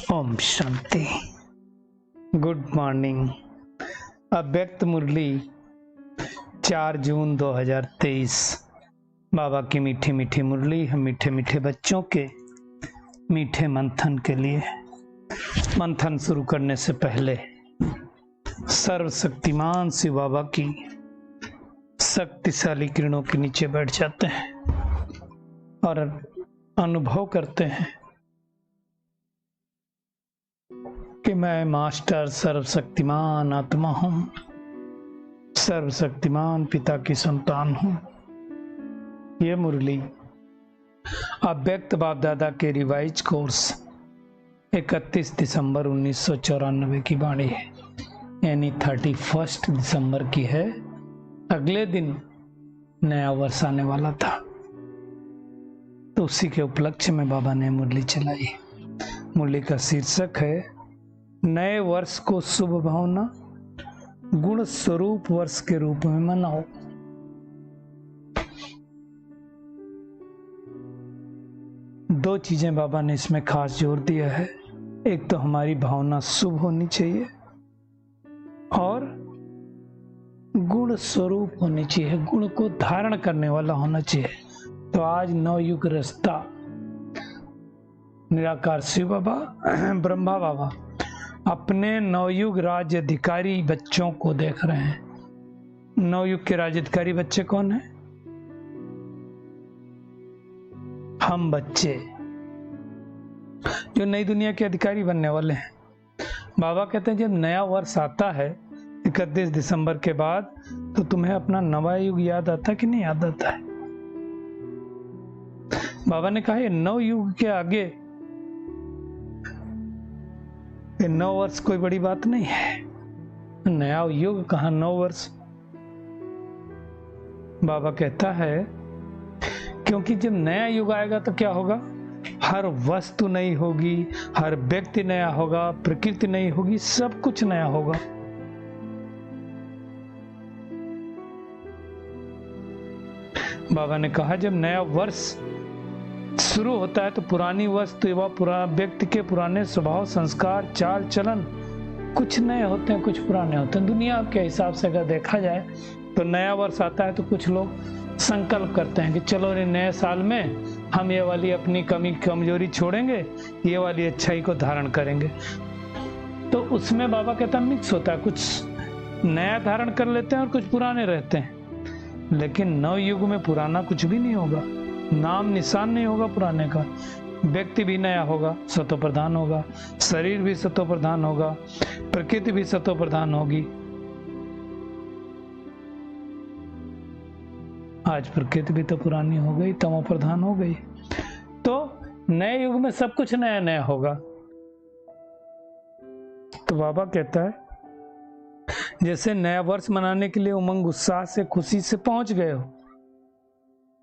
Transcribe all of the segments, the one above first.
Om Shanti. Good morning. अव्यक्त मुरली 4 जून 2023। बाबा की मीठी मीठी मुरली हम मीठे मीठे बच्चों के मीठे मंथन के लिए। मंथन शुरू करने से पहले सर्वशक्तिमान शिव बाबा की शक्तिशाली किरणों के नीचे बैठ जाते हैं और अनुभव करते हैं कि मैं मास्टर सर्वशक्तिमान आत्मा हूं, सर्वशक्तिमान पिता की संतान हूं। ये मुरली अव्यक्त बाप दादा के रिवाइज कोर्स 31 दिसंबर 1994 की वाणी है, यानी 31 दिसंबर की है। अगले दिन नया वर्ष आने वाला था, तो उसी के उपलक्ष्य में बाबा ने मुरली चलाई। मुरली का शीर्षक है नए वर्ष को शुभ भावना गुण स्वरूप वर्ष के रूप में मनाओ। दो चीजें बाबा ने इसमें खास जोर दिया है। एक तो हमारी भावना शुभ होनी चाहिए और गुण स्वरूप होनी चाहिए, गुण को धारण करने वाला होना चाहिए। तो आज नवयुग रास्ता निराकार शिव बाबा ब्रह्मा बाबा अपने नवयुग राज्य अधिकारी बच्चों को देख रहे हैं। नवयुग के राज्य अधिकारी बच्चे कौन हैं? हम बच्चे जो नई दुनिया के अधिकारी बनने वाले हैं। बाबा कहते हैं जब नया वर्ष आता है 31 दिसंबर के बाद, तो तुम्हें अपना नवा युग याद आता कि नहीं याद आता है? बाबा ने कहा ये नव युग के आगे ये 9 वर्ष कोई बड़ी बात नहीं है। नया युग कहाँ 9 वर्ष। बाबा कहता है क्योंकि जब नया युग आएगा तो क्या होगा? हर वस्तु नई होगी, हर व्यक्ति नया होगा, प्रकृति नई होगी, सब कुछ नया होगा। बाबा ने कहा जब नया वर्ष शुरू होता है तो पुरानी वस्तु एवं व्यक्ति के पुराने स्वभाव, संस्कार, चाल चलन कुछ नए होते हैं, कुछ पुराने होते हैं। दुनिया के हिसाब से अगर देखा जाए तो नया वर्ष आता है तो कुछ लोग संकल्प करते हैं कि चलो नए साल में हम ये वाली अपनी कमी कमजोरी छोड़ेंगे, ये वाली अच्छाई को धारण करेंगे। तो उसमें बाबा कहता मिक्स होता है, कुछ नया धारण कर लेते हैं और कुछ पुराने रहते हैं। लेकिन नव युग में पुराना कुछ भी नहीं होगा, नाम निशान नहीं होगा पुराने का। व्यक्ति भी नया होगा, सतो प्रधान होगा, शरीर भी सतो प्रधान होगा, प्रकृति भी सतो प्रधान होगी। आज प्रकृति भी तो पुरानी हो गई, तमो प्रधान हो गई। तो नए युग में सब कुछ नया नया होगा। तो बाबा कहता है जैसे नया वर्ष मनाने के लिए उमंग उत्साह से खुशी से पहुंच गए हो,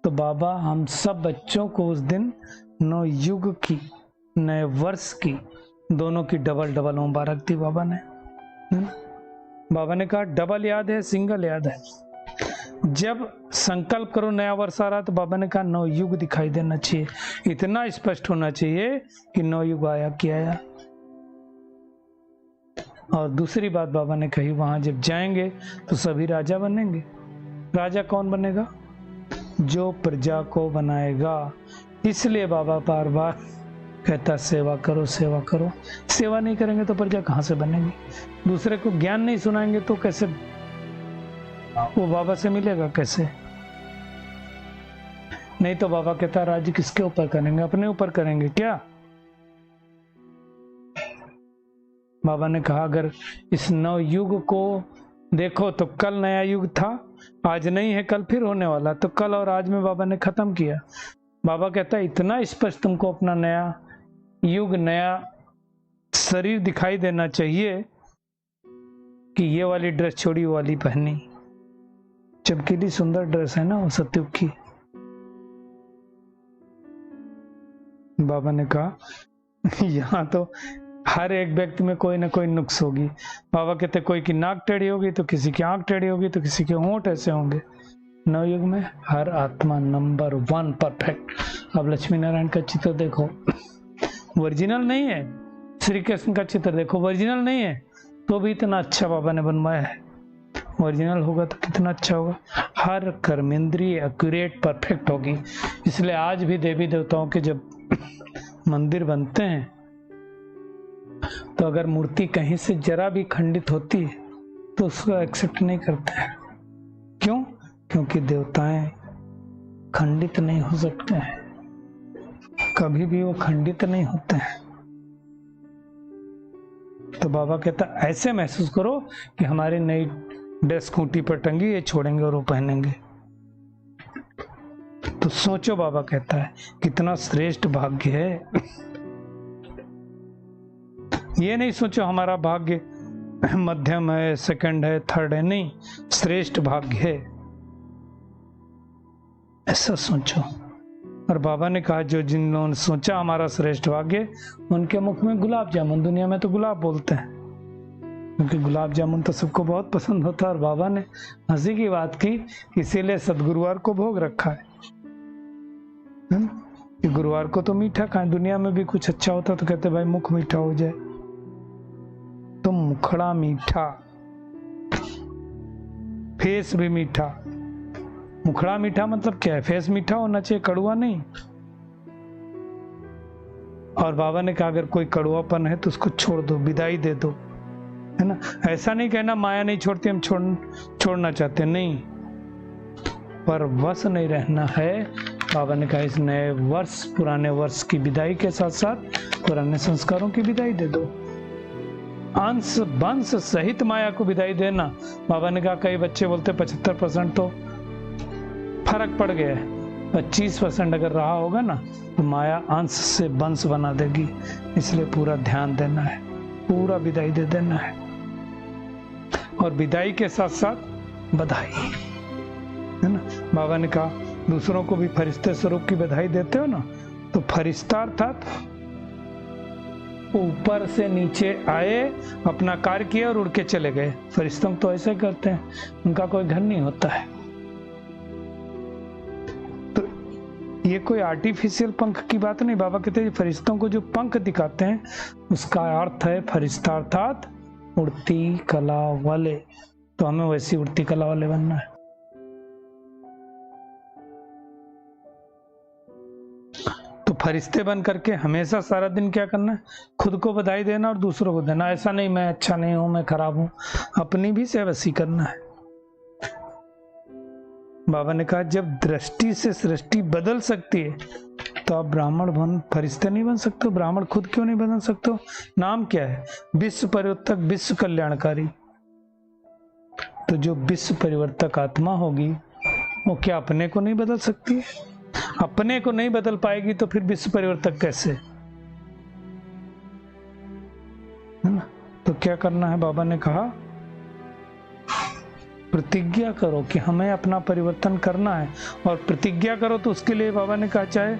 तो बाबा हम सब बच्चों को उस दिन नव युग की, नए वर्ष की, दोनों की डबल डबल मुबारक दी बाबा ने। बाबा ने कहा डबल याद है, सिंगल याद है। जब संकल्प करो नया वर्ष आ रहा, तो बाबा ने कहा नव युग दिखाई देना चाहिए, इतना स्पष्ट होना चाहिए कि नव युग आया कि आया। और दूसरी बात बाबा ने कही, वहां जब जाएंगे तो सभी राजा बनेंगे। राजा कौन बनेगा? जो प्रजा को बनाएगा। इसलिए बाबा बार बार कहता सेवा करो, सेवा करो। सेवा नहीं करेंगे तो प्रजा कहां से बनेगी? दूसरे को ज्ञान नहीं सुनाएंगे तो कैसे वो बाबा से मिलेगा? कैसे? नहीं तो बाबा कहता राज्य किसके ऊपर करेंगे? अपने ऊपर करेंगे क्या? बाबा ने कहा अगर इस नव युग को देखो तो कल नया युग था, आज नहीं है, कल फिर होने वाला। तो कल और आज में बाबा ने खत्म किया। बाबा कहता है इतना स्पष्ट तुमको अपना नया युग, नया शरीर दिखाई देना चाहिए कि ये वाली ड्रेस छोड़ी, वाली पहनी। चमकीली सुंदर ड्रेस है ना वो सत्युग की। बाबा ने कहा यहाँ तो हर एक व्यक्ति में कोई ना कोई नुक्स होगी। बाबा कहते कोई की नाक टेढ़ी होगी तो किसी की आंख टेढ़ी होगी तो किसी के होंठ ऐसे होंगे। नवयुग में हर आत्मा नंबर 1 परफेक्ट। अब लक्ष्मी नारायण का चित्र देखो, ओरिजिनल नहीं है, श्री कृष्ण का चित्र देखो, ओरिजिनल नहीं है तो भी इतना अच्छा बाबा ने बनवाया है। ओरिजिनल होगा तो कितना अच्छा होगा। हर कर्मेंद्रिय एक्यूरेट परफेक्ट होगी। इसलिए आज भी देवी देवताओं के जब मंदिर बनते हैं तो अगर मूर्ति कहीं से जरा भी खंडित होती है तो उसको एक्सेप्ट नहीं करते हैं। क्यों? क्योंकि देवताएं खंडित नहीं हो सकते हैं, कभी भी वो खंडित नहीं होते हैं। तो बाबा कहता ऐसे महसूस करो कि हमारी नई ड्रेस खूंटी पर टंगी, ये छोड़ेंगे और वो पहनेंगे। तो सोचो, बाबा कहता है कितना श्रेष्ठ भाग्य है। ये नहीं सोचो हमारा भाग्य मध्यम है, सेकंड है, थर्ड है, नहीं, श्रेष्ठ भाग्य है, ऐसा सोचो। और बाबा ने कहा जो जिन लोगों ने सोचा हमारा श्रेष्ठ भाग्य, उनके मुख में गुलाब जामुन, दुनिया में तो गुलाब बोलते हैं क्योंकि गुलाब जामुन तो सबको बहुत पसंद होता है। और बाबा ने हंसी की बात की, इसीलिए सदगुरुवार को भोग रखा है कि गुरुवार को तो मीठा खाएं। दुनिया में भी कुछ अच्छा होता तो कहते भाई मुख मीठा हो जाए, तो मुखड़ा मीठा, फेस भी मीठा। मुखड़ा मीठा मतलब क्या है? फेस मीठा होना चाहिए, कड़वा नहीं। और बाबा ने कहा अगर कोई कड़वापन है तो उसको छोड़ दो, विदाई दे दो, है ना। ऐसा नहीं कहना माया नहीं छोड़ती, हम छोड़ना चाहते, नहीं, पर वश नहीं रहना है। बाबा ने कहा इस नए वर्ष, पुराने वर्ष की विदाई के साथ साथ पुराने संस्कारों की विदाई दे दो, अंश वंश सहित माया को विदाई देना। बाबा ने कहा कई बच्चे बोलते 75% तो फर्क पड़ गया है, 25% अगर रहा होगा ना तो माया अंश से वंश बना देगी। इसलिए पूरा ध्यान देना है, पूरा विदाई दे देना है। और विदाई के साथ साथ बधाई, है ना। बाबा ने कहा दूसरों को भी फरिश्ते स्वरूप की बधाई देते हो ना, तो फरिश्ता अर्थात ऊपर से नीचे आए, अपना कार्य किया और उड़ के चले गए। फरिश्तों तो ऐसे करते हैं, उनका कोई घर नहीं होता है। तो ये कोई आर्टिफिशियल पंख की बात नहीं। बाबा कहते हैं फरिश्तों को जो पंख दिखाते हैं उसका अर्थ है फरिश्ता अर्थात उड़ती कला वाले। तो हमें वैसी उड़ती कला वाले बनना है। तो फरिश्ते बन करके हमेशा सारा दिन क्या करना है? खुद को बधाई देना और दूसरों को देना। ऐसा नहीं मैं अच्छा नहीं हूं, मैं खराब हूं, अपनी भी सेवसी करना है। बाबा ने कहा जब दृष्टि से सृष्टि बदल सकती है तो आप ब्राह्मण बन, फरिश्ते नहीं बन सकते। ब्राह्मण खुद क्यों नहीं बन सकते? नाम क्या है? विश्व परिवर्तक, विश्व कल्याणकारी। तो जो विश्व परिवर्तक आत्मा होगी वो क्या अपने को नहीं बदल सकती है? अपने को नहीं बदल पाएगी तो फिर विश्व परिवर्तक कैसे, है ना। तो क्या करना है? बाबा ने कहा प्रतिज्ञा करो कि हमें अपना परिवर्तन करना है। और प्रतिज्ञा करो तो उसके लिए बाबा ने कहा चाहे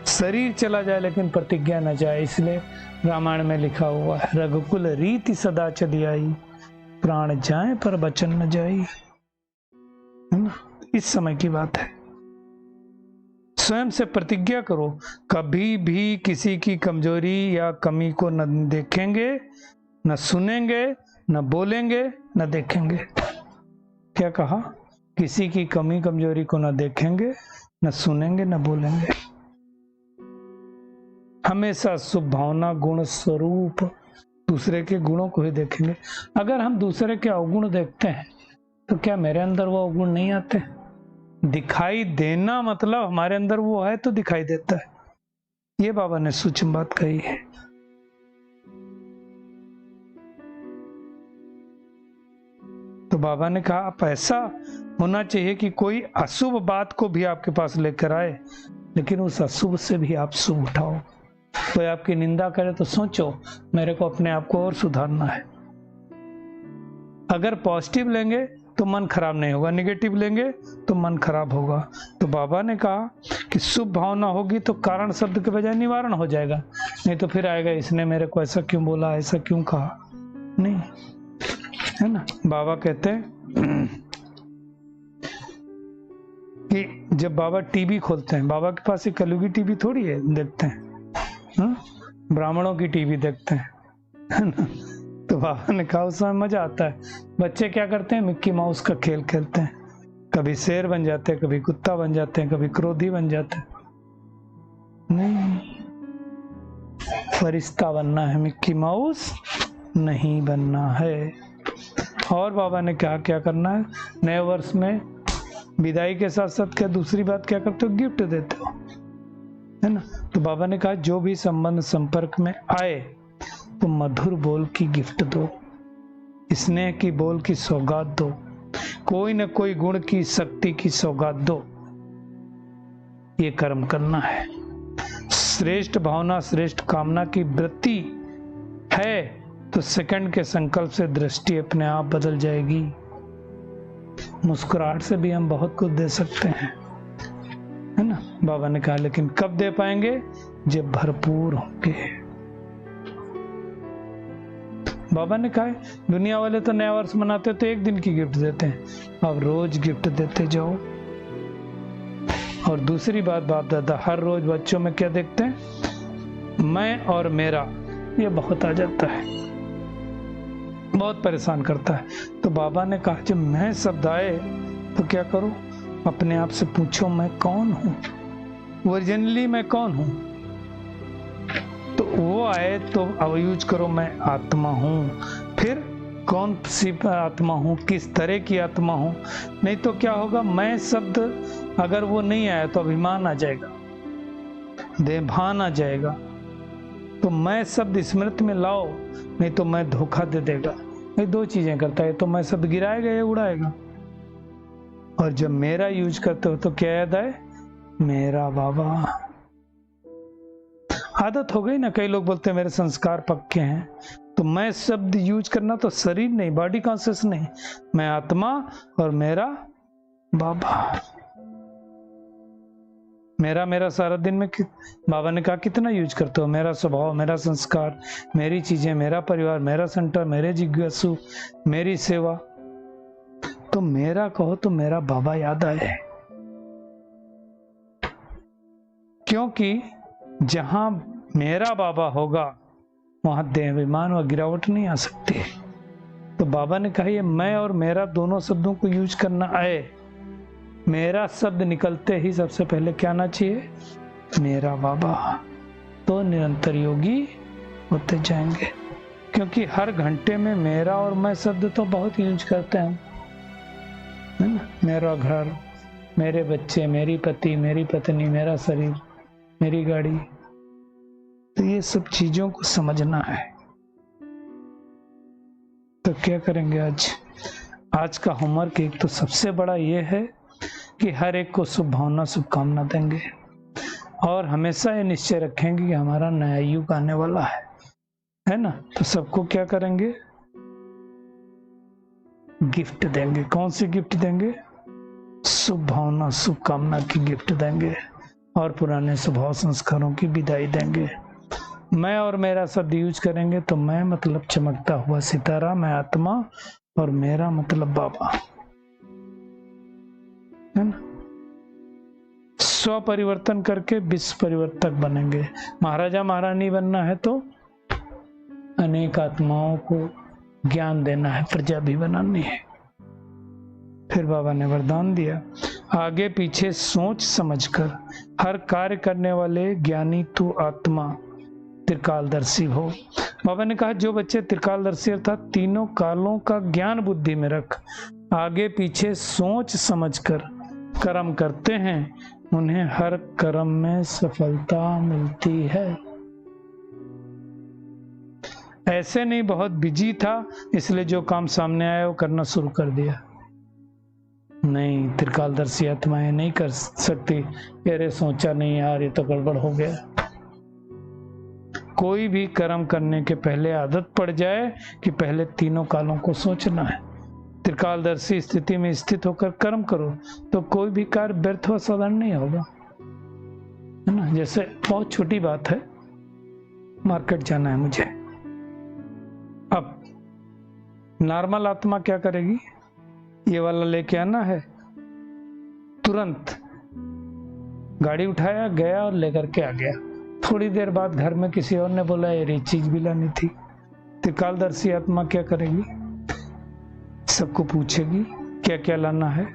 शरीर चला जाए लेकिन प्रतिज्ञा न जाए। इसलिए रामायण में लिखा हुआ है रघुकुल रीति सदा चली आई, प्राण जाए पर वचन न जाई, है ना। इस समय की बात है। स्वयं से प्रतिज्ञा करो कभी भी किसी की कमजोरी या कमी को न देखेंगे, न सुनेंगे, न बोलेंगे, न देखेंगे। क्या कहा? किसी की कमी कमजोरी को न देखेंगे, न सुनेंगे, न बोलेंगे। हमेशा शुभ भावना गुण स्वरूप दूसरे के गुणों को ही देखेंगे। अगर हम दूसरे के अवगुण देखते हैं तो क्या मेरे अंदर वो अवगुण नहीं आते? दिखाई देना मतलब हमारे अंदर वो है तो दिखाई देता है। ये बाबा ने सूक्ष्म बात कही है। तो बाबा ने कहा आप ऐसा होना चाहिए कि कोई अशुभ बात को भी आपके पास लेकर आए लेकिन उस अशुभ से भी आप शुभ उठाओ। कोई आपकी निंदा करे तो सोचो मेरे को अपने आप को और सुधारना है। अगर पॉजिटिव लेंगे तो मन खराब नहीं होगा, निगेटिव लेंगे तो मन खराब होगा। तो बाबा ने कहा कि शुभ भावना होगी तो कारण शब्द के बजाय निवारण हो जाएगा। नहीं तो फिर आएगा इसने मेरे को ऐसा क्यों बोला, ऐसा क्यों कहा, नहीं, है ना। बाबा कहते हैं कि जब बाबा टीवी खोलते हैं, बाबा के पास एक कलयुगी टीवी थोड़ी है देखते हैं, ब्राह्मणों की टीवी देखते हैं। है ना। तो बाबा ने कहा उस समय मजा आता है। बच्चे क्या करते हैं, मिक्की माउस का खेल खेलते हैं, कभी शेर बन जाते हैं, कभी कुत्ता बन जाते हैं, कभी क्रोधी बन जाते हैं। नहीं, फरिश्ता बनना है, मिक्की माउस नहीं बनना है। और बाबा ने कहा क्या करना है, नए वर्ष में विदाई के साथ साथ क्या दूसरी बात क्या करते हो, गिफ्ट देते हो, है ना। तो बाबा ने कहा जो भी संबंध संपर्क में आए तो मधुर बोल की गिफ्ट दो, स्नेह की बोल की सौगात दो, कोई न कोई गुण की शक्ति की सौगात दो। ये कर्म करना है। श्रेष्ठ भावना श्रेष्ठ कामना की वृत्ति है तो सेकंड के संकल्प से दृष्टि अपने आप बदल जाएगी। मुस्कुराहट से भी हम बहुत कुछ दे सकते हैं, है ना। बाबा ने कहा लेकिन कब दे पाएंगे, जब भरपूर होंगे। बाबा ने कहा दुनिया वाले तो नया वर्ष मनाते तो एक दिन की गिफ्ट देते हैं, अब रोज गिफ्ट देते जाओ। और दूसरी बात, बाप दादा हर रोज बच्चों में क्या देखते हैं, मैं और मेरा, ये बहुत आ जाता है, बहुत परेशान करता है। तो बाबा ने कहा जब मैं शब्द आए तो क्या करो, अपने आप से पूछो मैं कौन हूं, ओरिजिनली मैं कौन हूं। तो वो आए तो अब यूज करो मैं आत्मा हूं। फिर कौन सी आत्मा हूं, किस तरह की आत्मा हूं। नहीं तो क्या होगा, मैं शब्द अगर वो नहीं आया तो अभिमान आ जाएगा, देभान आ जाएगा। तो मैं शब्द स्मृति में लाओ, नहीं तो मैं धोखा दे देगा। ये दो चीजें करता है, तो मैं शब्द गिराएगा या उड़ाएगा। और जब मेरा यूज करते हो तो क्या याद आए, मेरा बाबा। आदत हो गई ना, कई लोग बोलते हैं मेरे संस्कार पक्के हैं। तो मैं शब्द यूज करना तो शरीर नहीं, बॉडी कॉन्शियस नहीं, मैं आत्मा और मेरा बाबा। मेरा सारा दिन में बाबा ने कहा कितना यूज करते हो, मेरा स्वभाव, मेरा संस्कार, मेरी चीजें, मेरा परिवार, मेरा सेंटर, मेरे जिज्ञासु, मेरी सेवा। तो मेरा कहो तो मेरा बाबा याद आए, क्योंकि जहां मेरा बाबा होगा वहां देहाभिमान व गिरावट नहीं आ सकती। तो बाबा ने कहा ये मैं और मेरा दोनों शब्दों को यूज करना आए। मेरा शब्द निकलते ही सबसे पहले क्या आना चाहिए, मेरा बाबा। तो निरंतर योगी होते जाएंगे, क्योंकि हर घंटे में मेरा और मैं शब्द तो बहुत यूज करते हैं, है ना। मेरा घर, मेरे बच्चे, मेरी पति, मेरी पत्नी, मेरा शरीर, मेरी गाड़ी। तो ये सब चीजों को समझना है। तो क्या करेंगे आज का होमवर्क एक तो सबसे बड़ा ये है कि हर एक को शुभ भावना शुभकामना देंगे और हमेशा ये निश्चय रखेंगे कि हमारा नया युग आने वाला है ना। तो सबको क्या करेंगे, गिफ्ट देंगे। कौन सी गिफ्ट देंगे, शुभ भावना शुभकामना की गिफ्ट देंगे और पुराने स्वभाव संस्कारों की विदाई देंगे। मैं और मेरा शब्द यूज करेंगे तो मैं मतलब चमकता हुआ सितारा, मैं आत्मा, और मेरा मतलब बाबा, है ना। स्व परिवर्तन करके विश्व परिवर्तक बनेंगे। महाराजा महारानी बनना है तो अनेक आत्माओं को ज्ञान देना है, प्रजा भी बनानी है। फिर बाबा ने वरदान दिया, आगे पीछे सोच समझकर हर कार्य करने वाले ज्ञानी तू आत्मा त्रिकालदर्शी हो। बाबा ने कहा जो बच्चे त्रिकालदर्शी अर्थात तीनों कालों का ज्ञान बुद्धि में रख आगे पीछे सोच समझकर कर्म करते हैं, उन्हें हर कर्म में सफलता मिलती है। ऐसे नहीं बहुत बिजी था इसलिए जो काम सामने आया वो करना शुरू कर दिया। नहीं, त्रिकालदर्शी आत्माएं नहीं कर सकती, अरे सोचा नहीं यार ये तो गड़बड़ हो गया। कोई भी कर्म करने के पहले आदत पड़ जाए कि पहले तीनों कालों को सोचना है। त्रिकालदर्शी स्थिति में स्थित होकर कर्म करो तो कोई भी कार्य व्यर्थ व साधारण नहीं होगा, है ना। जैसे बहुत छोटी बात है, मार्केट जाना है मुझे, अब नॉर्मल आत्मा क्या करेगी, ये वाला लेके आना है, तुरंत गाड़ी उठाया गया और लेकर के आ गया। थोड़ी देर बाद घर में किसी और ने बोला ये चीज भी लानी थी, त्रिकालदर्शी आत्मा क्या करेगी? सबको पूछेगी क्या क्या लाना है,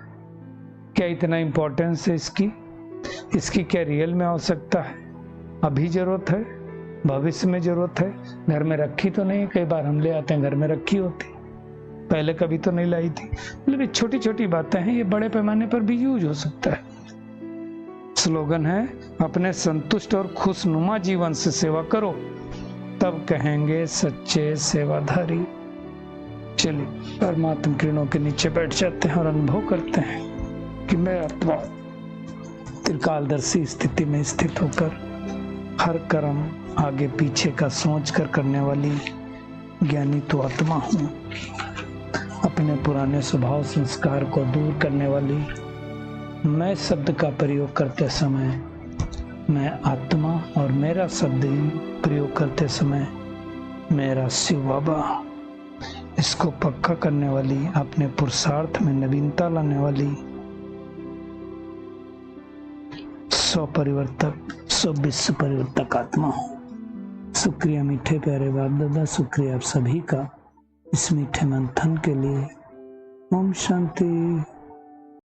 क्या इतना इंपॉर्टेंस है इसकी क्या रियल में आवश्यकता है, अभी जरूरत है, भविष्य में जरूरत है, घर में रखी तो नहीं, कई बार हम ले आते हैं घर में रखी होती, पहले कभी तो नहीं लाई थी। मतलब ये छोटी छोटी बातें हैं, ये बड़े पैमाने पर भी यूज हो सकता है। स्लोगन है अपने संतुष्ट और खुशनुमा जीवन से सेवा करो, तब कहेंगे सच्चे सेवाधारी। चलिए परमात्म किरणों के नीचे बैठ जाते हैं और अनुभव करते हैं कि मैं आत्मा त्रिकालदर्शी स्थिति में स्थित होकर हर कर्म आगे पीछे का सोच कर करने वाली ज्ञानी तो आत्मा हूँ। अपने पुराने स्वभाव संस्कार को दूर करने वाली मैं शब्द का प्रयोग करते समय मैं आत्मा और मेरा शब्द ही प्रयोग करते समय मेरा शिव बाबा, इसको पक्का करने वाली, अपने पुरुषार्थ में नवीनता लाने वाली स्वपरिवर्तक विश्व परिवर्तक आत्मा हूँ। शुक्रिया मीठे प्यारे बाप दादा, शुक्रिया आप सभी का इस मीठे मंथन के लिए। ओम शांति।